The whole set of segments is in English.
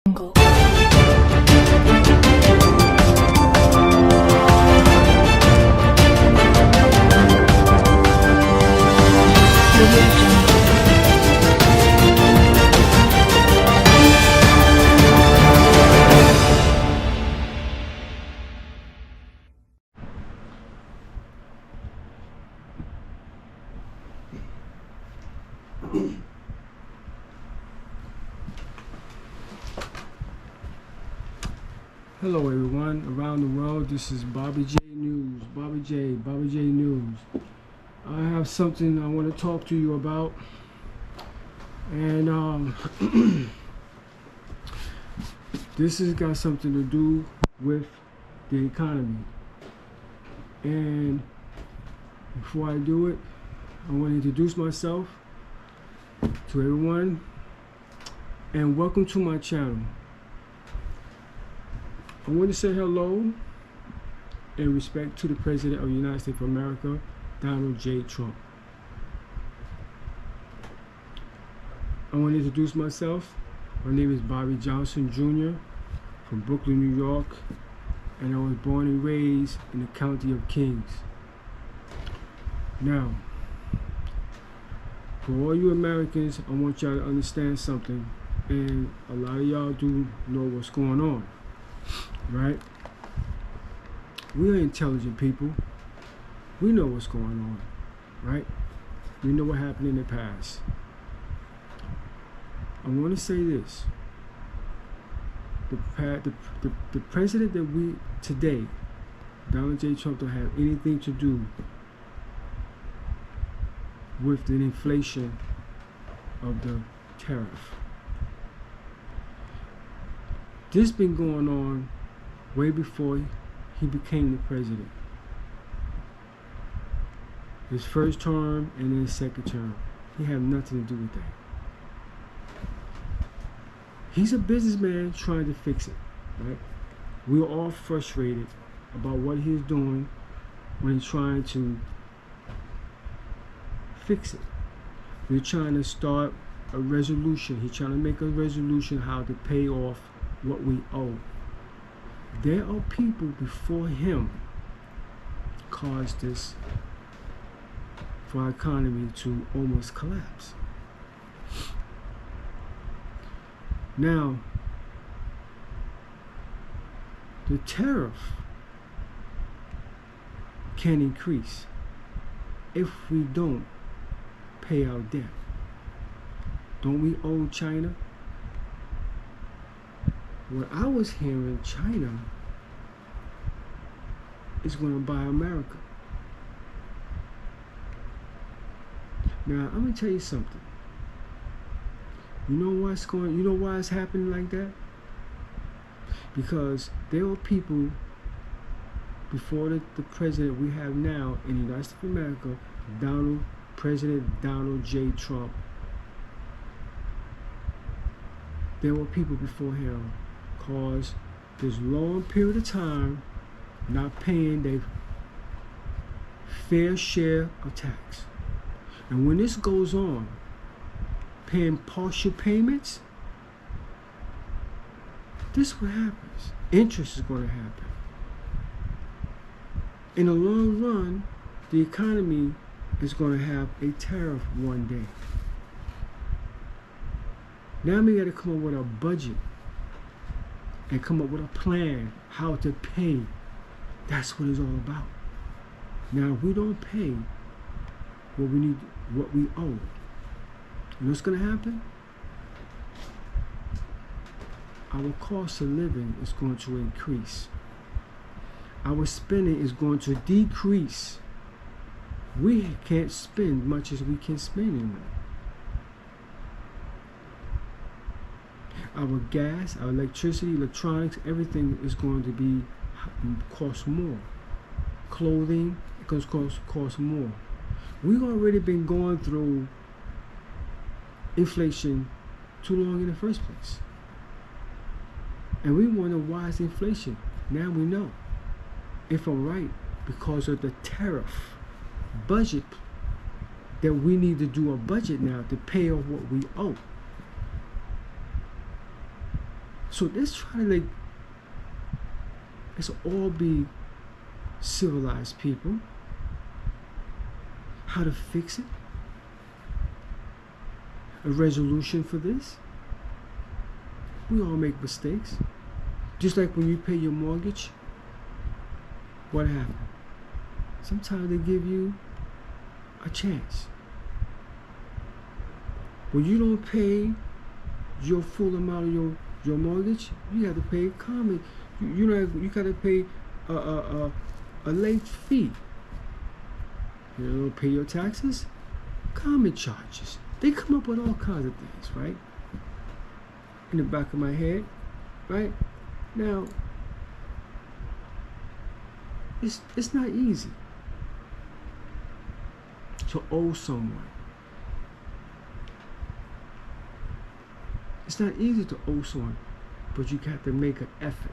jungle. Hello everyone around the world, this is Bobby J News, Bobby J News. I have something I want to talk to you about, and this has got something to do with the economy. And before I do it, I want to introduce myself to everyone and welcome to my channel. I want to say hello and respect to the President of the United States of America, Donald J. Trump. I want to introduce myself. My name is Bobby Johnson Jr. from Brooklyn, New York, and I was born and raised in the County of Kings. Now, for all you Americans, I want y'all to understand something, and a lot of y'all do know what's going on. Right? We are intelligent people. We know what's going on, right? We know what happened in the past. I want to say this. The president that we today, Donald J. Trump, don't have anything to do with the inflation of the tariff. This been going on way before he became the president. His first term and then his second term. He had nothing to do with that. He's a businessman trying to fix it, right? We're all frustrated about what he's doing when he's trying to fix it. We're trying to start a resolution. He's trying to make a resolution how to pay off what we owe. There are people before him caused this for our economy to almost collapse. Now, the tariff can increase if we don't pay our debt. Don't we owe China? What I was hearing, China is going to buy America. Now, I'm going to tell you something. You know why it's happening like that? Because there were people before the president we have now in the United States of America, President Donald J. Trump. There were people before him caused this long period of time not paying their fair share of tax. And when this goes on, paying partial payments, this is what happens. Interest is going to happen. In the long run, the economy is going to have a tariff one day. Now we got to come up with a budget and come up with a plan how to pay. That's what it's all about. Now, if we don't pay what we need, what we owe, you know what's going to happen? Our cost of living is going to increase. Our spending is going to decrease. We can't spend much as we can spend anymore. Our gas, our electricity, electronics, everything is going to be cost more. Clothing is going to cost more. We've already been going through inflation too long in the first place. And we wonder why is inflation. Now we know. If I'm right, because of the tariff budget, that we need to do a budget now to pay off what we owe. So let's try to let's all be civilized people. How to fix it? A resolution for this? We all make mistakes. Just like when you pay your mortgage, what happened? Sometimes they give you a chance. When you don't pay your full amount of your mortgage, you have to pay common. You got to pay a late fee. You don't pay your taxes, common charges. They come up with all kinds of things, right? In the back of my head, right? Now, it's not easy to owe someone. It's not easy to owe someone, but you got to make an effort.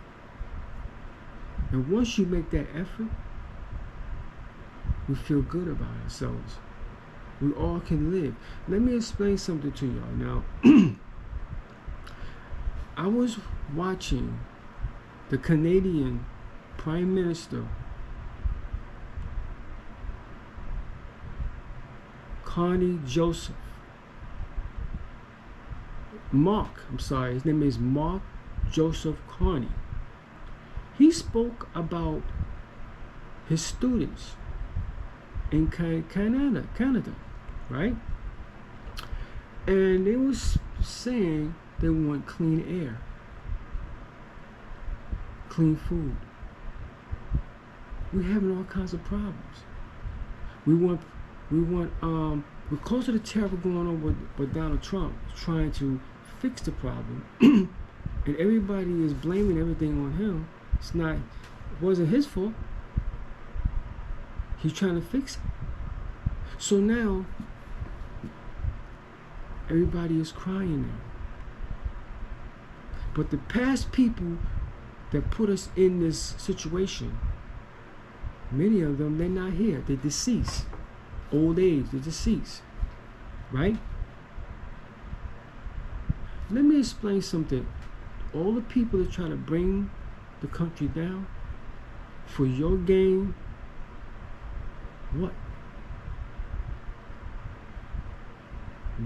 And once you make that effort, we feel good about ourselves. We all can live. Let me explain something to y'all now. I was watching the Canadian Prime Minister Carney Joseph. His name is Mark Joseph Carney. He spoke about his students in Canada, right? And they was saying they want clean air, clean food. We're having all kinds of problems. We want because of the terror going on with Donald Trump trying to fix the problem, and everybody is blaming everything on him. It wasn't his fault. He's trying to fix it. So now everybody is crying now. But the past people that put us in this situation, many of them, they're not here. They're deceased. Old age, they're deceased. Right? Let me explain something. All the people that try to bring the country down for your gain,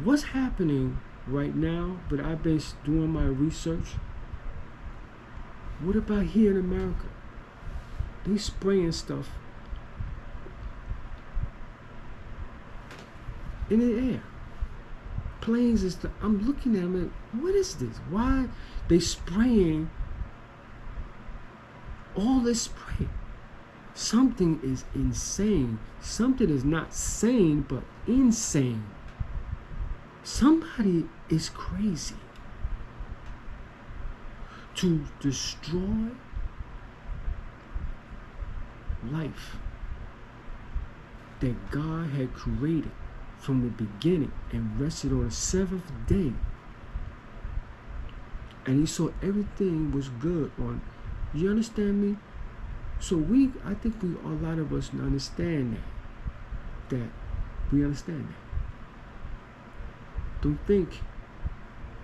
what's happening right now? But I've been doing my research. What about here in America? They spraying stuff in the air. Planes and stuff. I'm looking at them like, what is this? Why they spraying all this spray? Something is insane. Something is not sane, but insane. Somebody is crazy to destroy life that God had created from the beginning and rested on the seventh day. And he saw everything was good on. You understand me? So I think a lot of us understand that we understand that.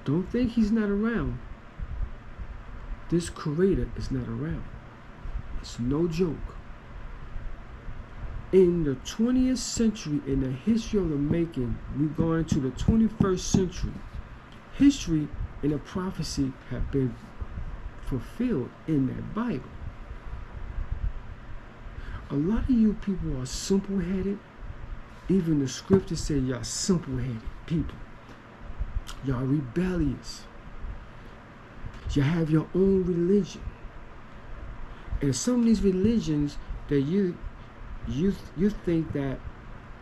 Don't think he's not around. This creator is not around. It's no joke. In the 20th century, in the history of the making, we're going to the 21st century. History and the prophecy have been fulfilled in that Bible. A lot of you people are simple-headed. Even the scriptures say y'all simple-headed people. Y'all rebellious. You have your own religion. And some of these religions that you think that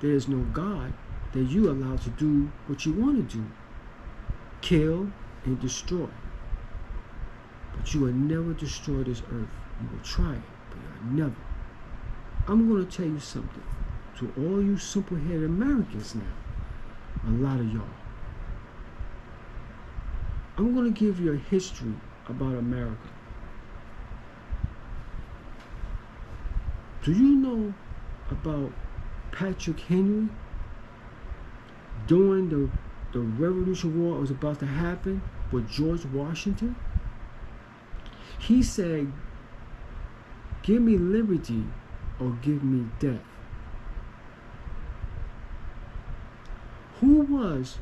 there's no God, that you allowed to do what you want to do. Kill and destroy. But you will never destroy this earth. You will try it, but you'll never. I'm going to tell you something. To all you simple-headed Americans now, a lot of y'all. I'm going to give you a history about America. Do you know about Patrick Henry during the Revolutionary War was about to happen with George Washington? He said, give me liberty or give me death. Who was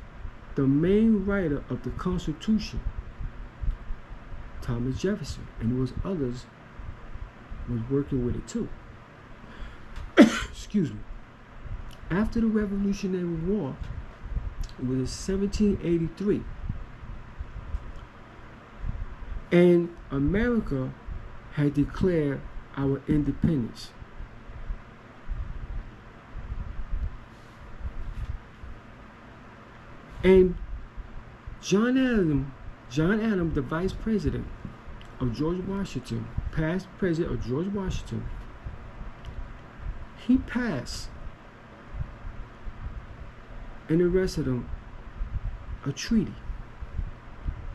the main writer of the Constitution? Thomas Jefferson, and there was others was working with it too. Excuse me. After the Revolutionary War, it was 1783, and America had declared our independence. And John Adams, the vice president of George Washington, past president of George Washington, he passed, and the rest of them, a treaty,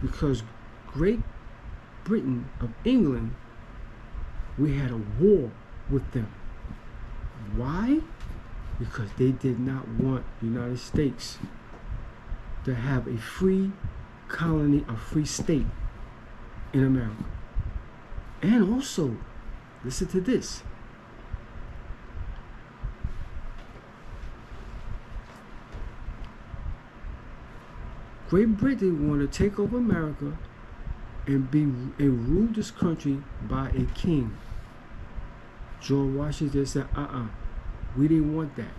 because Great Britain of England, we had a war with them. Why? Because they did not want the United States to have a free colony, a free state in America. And also, listen to this. Great Britain wanted to take over America and rule this country by a king. George Washington said, we didn't want that.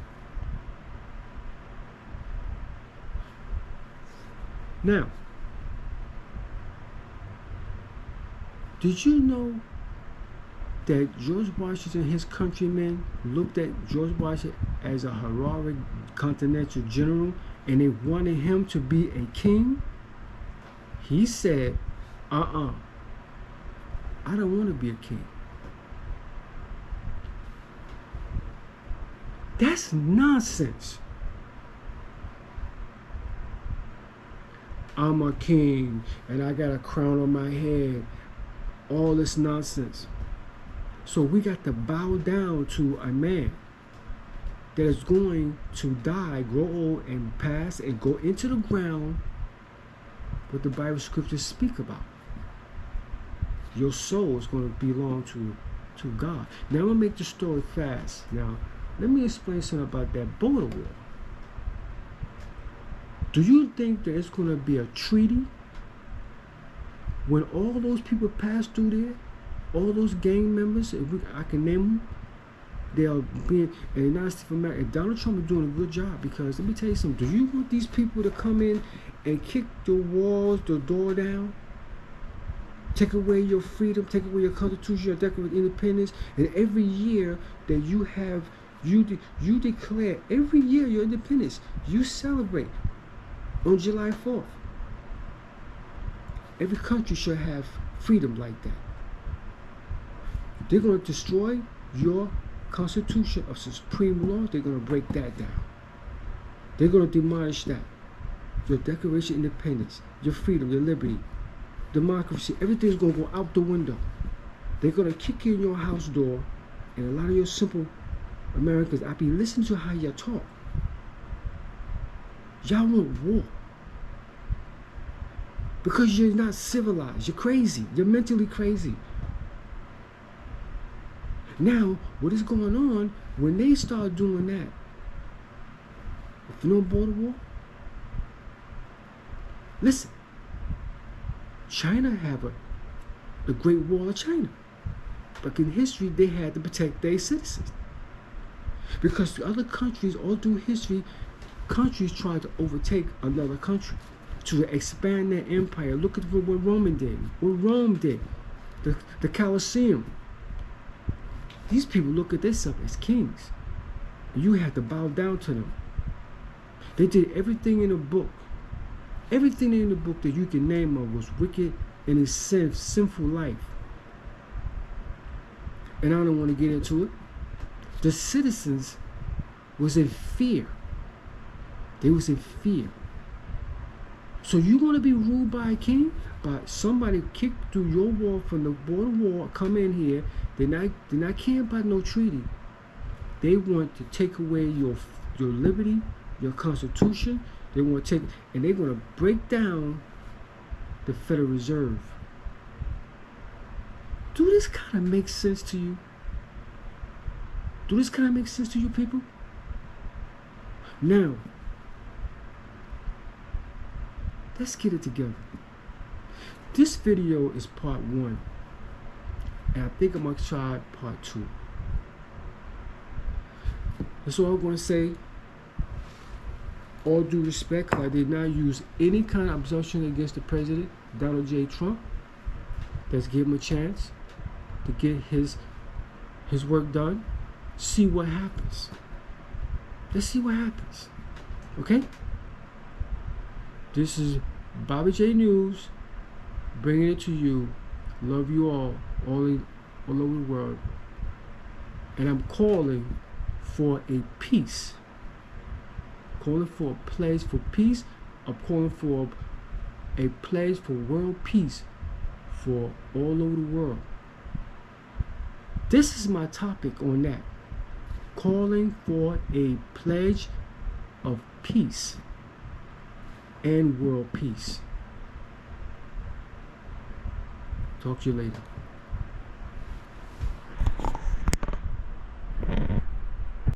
Now, did you know that George Washington and his countrymen looked at George Washington as a heroic continental general, and they wanted him to be a king? He said, I don't want to be a king. That's nonsense. I'm a king and I got a crown on my head. All this nonsense. So we got to bow down to a man that is going to die, grow old, and pass and go into the ground, what the Bible scriptures speak about. Your soul is going to belong to God. Now I'm going to make the story fast. Now, let me explain something about that border war. Do you think that it's going to be a treaty when all those people pass through there, all those gang members, I can name them, they are being in the United States of America, and Donald Trump is doing a good job, because let me tell you something, do you want these people to come in and kick the walls, the door down, take away your freedom, take away your Constitution, your Declaration of Independence, and every year that you have, you declare every year your independence, you celebrate on July 4th. Every country should have freedom like that. They're going to destroy your Constitution of supreme law. They're going to break that down. They're going to demolish that. Your Declaration of Independence, your freedom, your liberty, democracy, everything's going to go out the window. They're going to kick in your house door, and a lot of your simple Americans, I be listening to how you talk. Y'all want war. Because you're not civilized. You're crazy. You're mentally crazy. Now, what is going on when they start doing that? If you know border war, listen. China have the Great Wall of China. But in history, they had to protect their citizens. Because the other countries, all through history, countries tried to overtake another country to expand their empire. Look at what Rome did. The Colosseum. These people look at themselves as kings. You have to bow down to them. They did everything in the book. Everything in the book that you can name of was wicked in its sinful life. And I don't want to get into it. The citizens was in fear. They was in fear. So you want to be ruled by a king? By somebody kick through your wall from the border wall, come in here. They're not caring about no treaty. They want to take away your liberty, your Constitution. They want to take, and they're going to break down the Federal Reserve. Do this kind of make sense to you? Do this kind of make sense to you people? Now, let's get it together. This video is part 1, and I think I'm going to try part 2. That's all I'm going to say. All due respect, I did not use any kind of obstruction against the president, Donald J. Trump. Let's give him a chance to get his work done. See what happens. Let's see what happens. Okay? This is Bobby J News, bringing it to you. Love you all over the world. And I'm calling for a peace. Calling for a pledge for peace. I'm calling for a pledge for world peace for all over the world. This is my topic on that. Calling for a pledge of peace and world peace. Talk to you later.